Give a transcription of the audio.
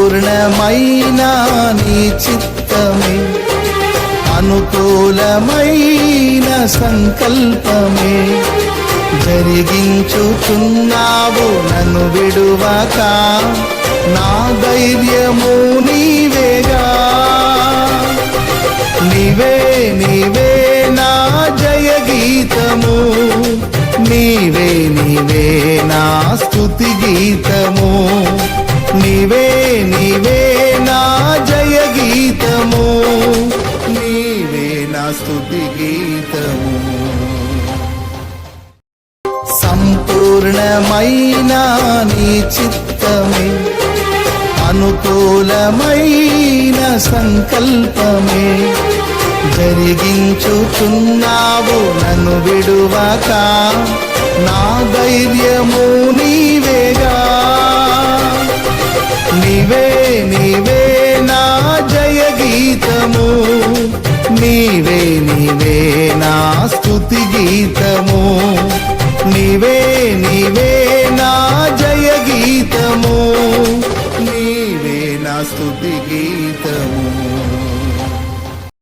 సంపూర్ణమైన నీ చిత్తమే, అనుకూలమైన సంకల్పమే జరిగించుచున్నావు నన్ను విడువక. నా ధైర్యము నీవేగా, నీవే నీవే నా జయ గీతము, నీవే నీవే నా స్తుతి గీతము, నీవే నీవే నా జయ గీతము, నీవే నా స్తుతి గీతము. సంపూర్ణమైన నీ చిత్తమే, అనుకూలమైన సంకల్పమే జరిగించుచున్నావు నన్ను విడువక. నా ధైర్యము నీవేగా, నీవే నీవే నా జయ గీతము, నీవే నీవే నా స్తుతి గీతము, నీవే నీవే నా జయ గీతము, నీవే నా స్తుతి గీతము.